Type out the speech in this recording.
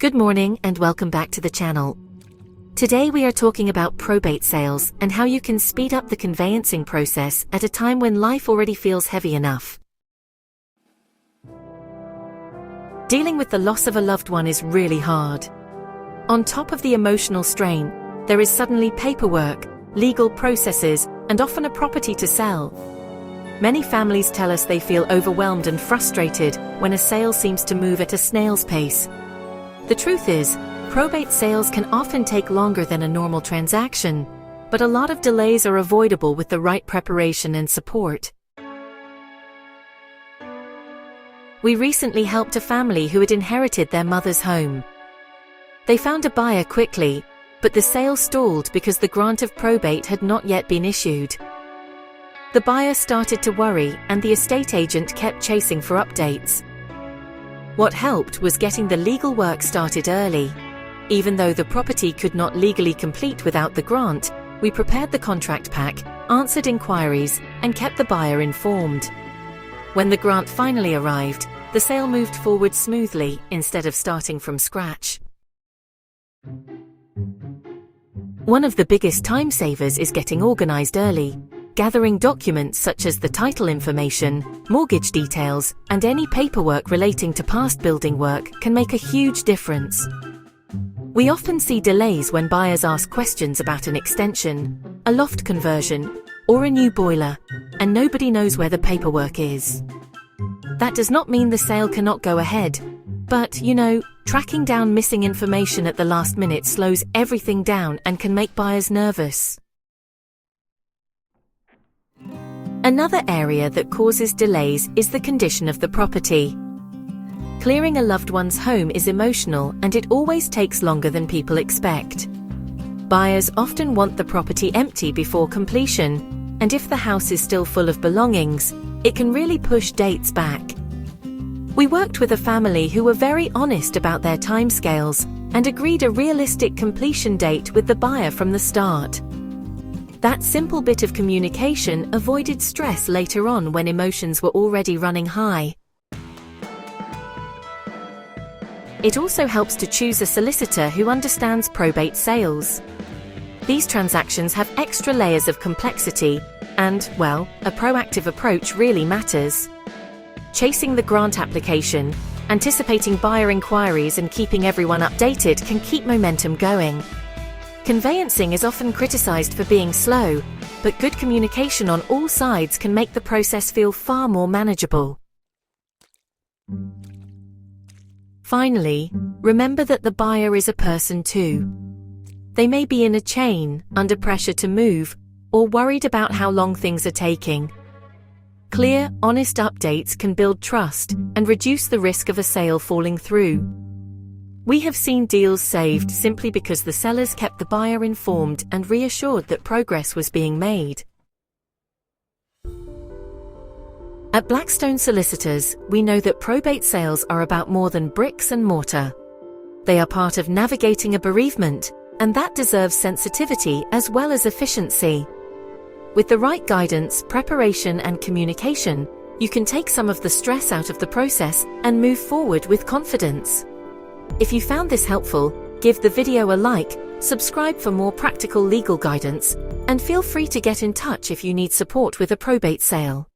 Good morning and welcome back to the channel. Today we are talking about probate sales and how you can speed up the conveyancing process at a time when life already feels heavy enough. Dealing with the loss of a loved one is really hard. On top of the emotional strain, there is suddenly paperwork, legal processes, and often a property to sell. Many families tell us they feel overwhelmed and frustrated when a sale seems to move at a snail's pace. The truth is, probate sales can often take longer than a normal transaction, but a lot of delays are avoidable with the right preparation and support. We recently helped a family who had inherited their mother's home. They found a buyer quickly, but the sale stalled because the Grant of Probate had not yet been issued. The buyer started to worry, and the estate agent kept chasing for updates. What helped was getting the legal work started early. Even though the property could not legally complete without the grant, we prepared the contract pack, answered inquiries, and kept the buyer informed. When the grant finally arrived, the sale moved forward smoothly instead of starting from scratch. One of the biggest time savers is getting organized early. Gathering documents such as the title information, mortgage details, and any paperwork relating to past building work can make a huge difference. We often see delays when buyers ask questions about an extension, a loft conversion, or a new boiler, and nobody knows where the paperwork is. That does not mean the sale cannot go ahead, but, tracking down missing information at the last minute slows everything down and can make buyers nervous. Another area that causes delays is the condition of the property. Clearing a loved one's home is emotional, and it always takes longer than people expect. Buyers often want the property empty before completion, and if the house is still full of belongings, it can really push dates back. We worked with a family who were very honest about their timescales and agreed a realistic completion date with the buyer from the start. That simple bit of communication avoided stress later on when emotions were already running high. It also helps to choose a solicitor who understands probate sales. These transactions have extra layers of complexity, and, a proactive approach really matters. Chasing the grant application, anticipating buyer inquiries, and keeping everyone updated can keep momentum going. Conveyancing is often criticized for being slow, but good communication on all sides can make the process feel far more manageable. Finally, remember that the buyer is a person too. They may be in a chain, under pressure to move, or worried about how long things are taking. Clear, honest updates can build trust and reduce the risk of a sale falling through. We have seen deals saved simply because the sellers kept the buyer informed and reassured that progress was being made. At Blackstone Solicitors, we know that probate sales are about more than bricks and mortar. They are part of navigating a bereavement, and that deserves sensitivity as well as efficiency. With the right guidance, preparation, and communication, you can take some of the stress out of the process and move forward with confidence. If you found this helpful, give the video a like, subscribe for more practical legal guidance, and feel free to get in touch if you need support with a probate sale.